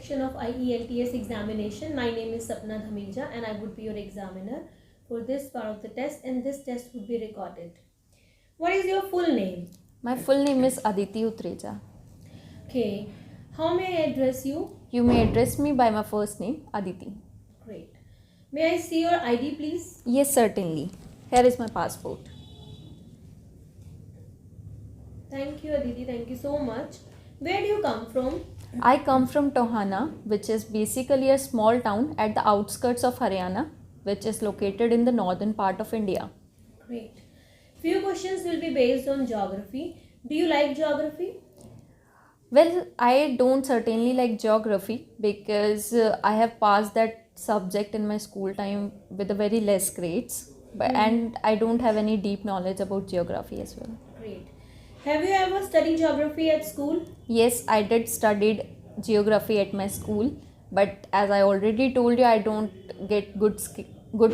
section of IELTS examination. My name is Sapna Dhamija and I would be your examiner for this part of the test, and this test would be recorded. What is your full name? My full name is Aditi Utreja. Okay. How may I address you? You may address me by my first name, Aditi. Great. May I see your ID, please? Yes, certainly. Here is my passport. Thank you, Aditi. Thank you so much. Where do you come from? I come from Tohana, which is basically a small town at the outskirts of Haryana, which is located in the northern part of India. Great. Few questions will be based on geography. Do you like geography? Well, I don't certainly like geography because I have passed that subject in my school time with a very less grades, and I don't have any deep knowledge about geography as well. Great. Have you ever studied geography at school? Yes, I did studied geography at my school, but as I already told you, I don't get good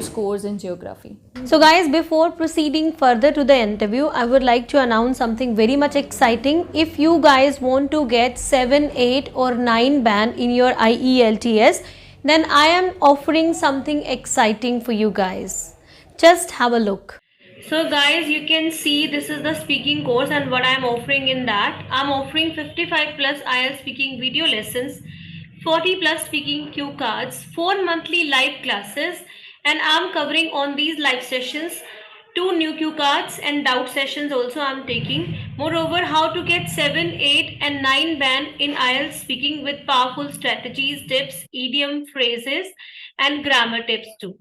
scores in geography. So guys, before proceeding further to the interview, I would like to announce something very much exciting. If you guys want to get 7, 8 or 9 band in your IELTS, then I am offering something exciting for you guys. Just have a look. So guys, you can see this is the speaking course, and what I am offering in that, I am offering 55 plus IELTS speaking video lessons, 40 plus speaking cue cards, 4 monthly live classes, and I am covering on these live sessions 2 new cue cards and doubt sessions also I am taking. Moreover, how to get 7, 8 and 9 band in IELTS speaking with powerful strategies, tips, idiom phrases and grammar tips too.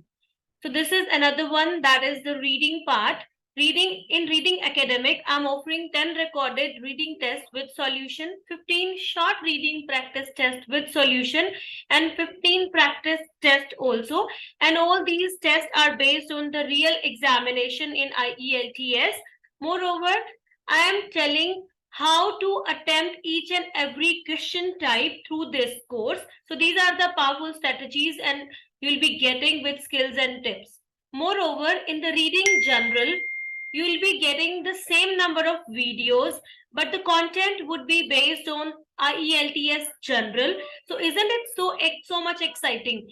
So this is another one, that is the reading part. Reading academic, I'm offering 10 recorded reading tests with solution, 15 short reading practice tests with solution, and 15 practice tests also. And all these tests are based on the real examination in IELTS. Moreover, I am telling how to attempt each and every question type through this course. So these are the powerful strategies and you'll be getting with skills and tips. Moreover, in the reading general, you will be getting the same number of videos, but the content would be based on IELTS general. So isn't it so much exciting?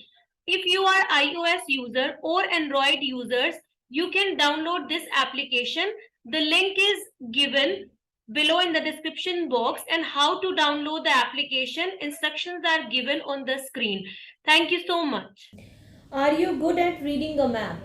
If you are iOS user or Android users, you can download this application. The link is given below in the description box, and how to download the application instructions are given on the screen. Thank you so much. Are you good at reading a map?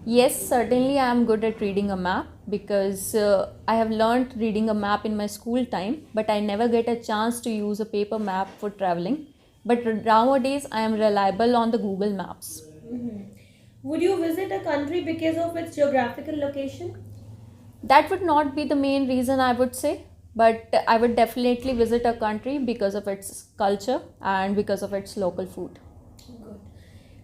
Yes, certainly I am good at reading a map because I have learnt reading a map in my school time, but I never get a chance to use a paper map for traveling. But nowadays I am reliable on the Google Maps. Would you visit a country because of its geographical location? That would not be the main reason, I would say, but I would definitely visit a country because of its culture and because of its local food. Good.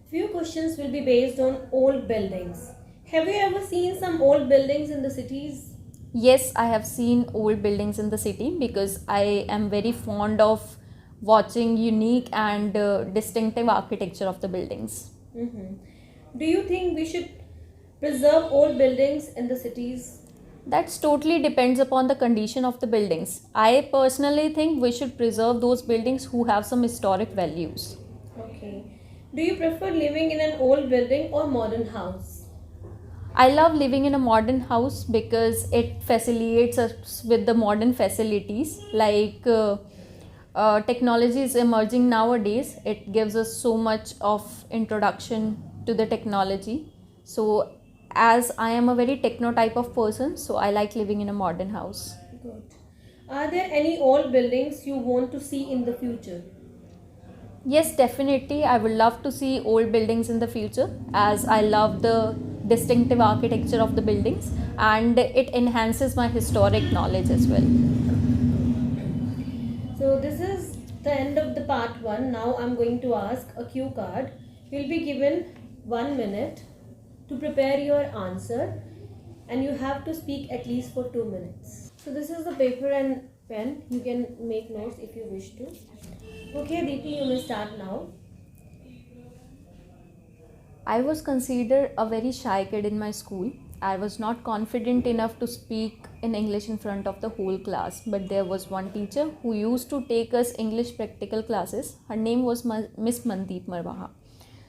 Few questions will be based on old buildings. Have you ever seen some old buildings in the cities? Yes, I have seen old buildings in the city because I am very fond of watching unique and distinctive architecture of the buildings. Do you think we should preserve old buildings in the cities? That totally depends upon the condition of the buildings. I personally think we should preserve those buildings who have some historic values. Okay. Do you prefer living in an old building or modern house? I love living in a modern house because it facilitates us with the modern facilities like technology is emerging nowadays. It gives us so much of introduction to the technology. So as I am a very techno type of person, so I like living in a modern house. Good. Are there any old buildings you want to see in the future? Yes, definitely. I would love to see old buildings in the future as I love the distinctive architecture of the buildings and it enhances my historic knowledge as well. So this is the end of the part 1. Now I'm going to ask a cue card. You'll be given 1 minute to prepare your answer and you have to speak at least for 2 minutes. So this is the paper and pen. You can make notes if you wish to. Okay, Aditi, you may start now. I was considered a very shy kid in my school I was not confident enough to speak in English in front of the whole class. But there was one teacher who used to take us English practical classes. Her name was Miss Mandeep Marwaha.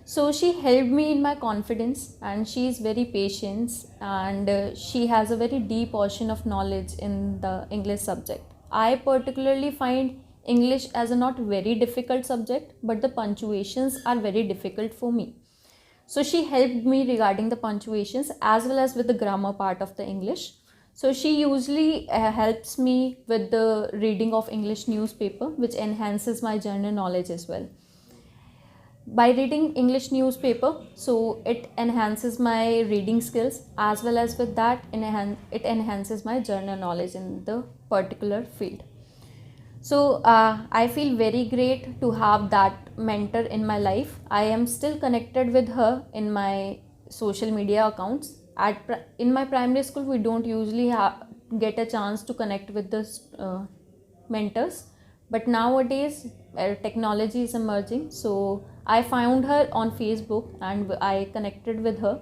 So she helped me in my confidence, and she is very patient, and she has a very deep ocean of knowledge in the English subject. I particularly find English as a not very difficult subject, but the punctuations are very difficult for me. So she helped me regarding the punctuations as well as with the grammar part of the English. So she usually helps me with the reading of English newspaper, which enhances my general knowledge as well. By reading English newspaper, so it enhances my reading skills, as well as with that it enhances my general knowledge in the particular field. So I feel very great to have that mentor in my life. I am still connected with her in my social media accounts. In my primary school, we don't usually get a chance to connect with the mentors, but nowadays technology is emerging. So I found her on Facebook and I connected with her.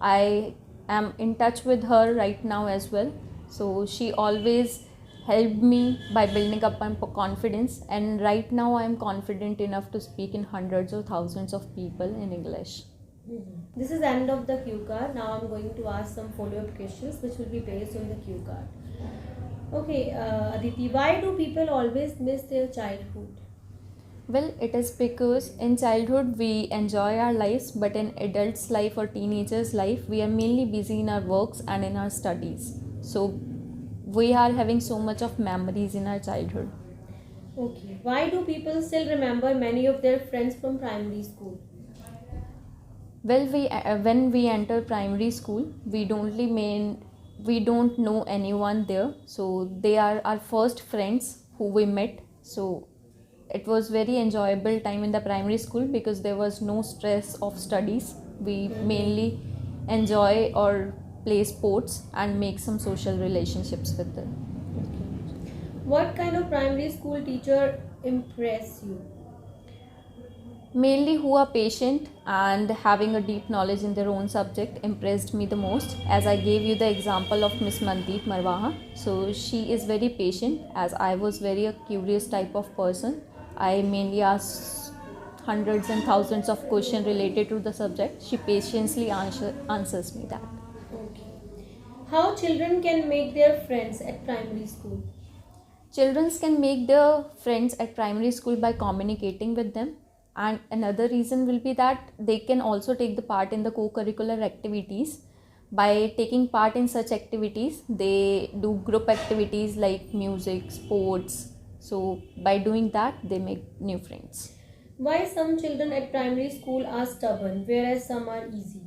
I am in touch with her right now as well. So she always helped me by building up my confidence, and right now I am confident enough to speak in hundreds or thousands of people in English. This is the end of the cue card. Now I'm going to ask some follow-up questions which will be based on the cue card. Okay, Aditi, why do people always miss their childhood? Well, it is because in childhood we enjoy our lives, but in adults' life or teenagers' life, we are mainly busy in our works and in our studies. So we are having so much of memories in our childhood. Okay, why do people still remember many of their friends from primary school? Well, when we enter primary school, we don't know anyone there, so they are our first friends who we met. So it was very enjoyable time in the primary school because there was no stress of studies. We mainly enjoy or play sports and make some social relationships with them. What kind of primary school teacher impress you? Mainly who are patient and having a deep knowledge in their own subject impressed me the most, as I gave you the example of Miss Mandeep Marwaha. So she is very patient, as I was very a curious type of person. I mainly asked hundreds and thousands of questions related to the subject. She patiently answers me that. Okay. How children can make their friends at primary school? Children can make their friends at primary school by communicating with them, and another reason will be that they can also take the part in the co-curricular activities. By taking part in such activities, they do group activities like music, sports. So by doing that, they make new friends. Why some children at primary school are stubborn whereas some are easy?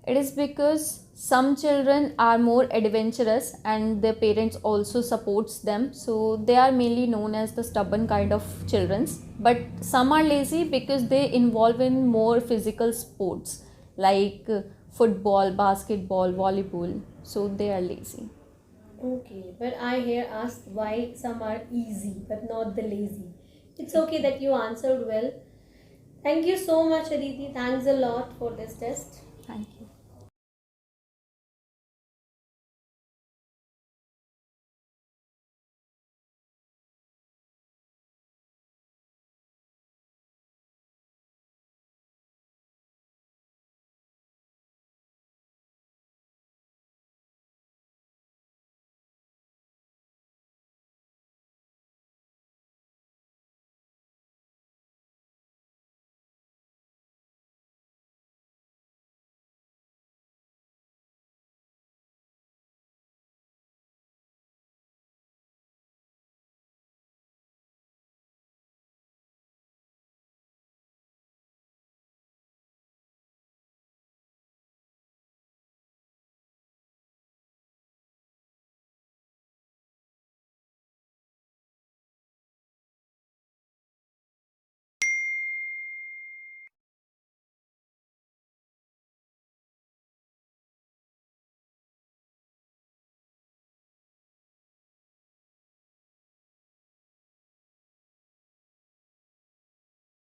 It is because some children are more adventurous and their parents also supports them, so they are mainly known as the stubborn kind of children. But some are lazy because they involve in more physical sports like football, basketball, volleyball, so they are lazy. Okay, but I here asked why some are easy but not the lazy. It's okay that you answered well. Thank you so much, Aditi. Thanks a lot for this test. Thank you.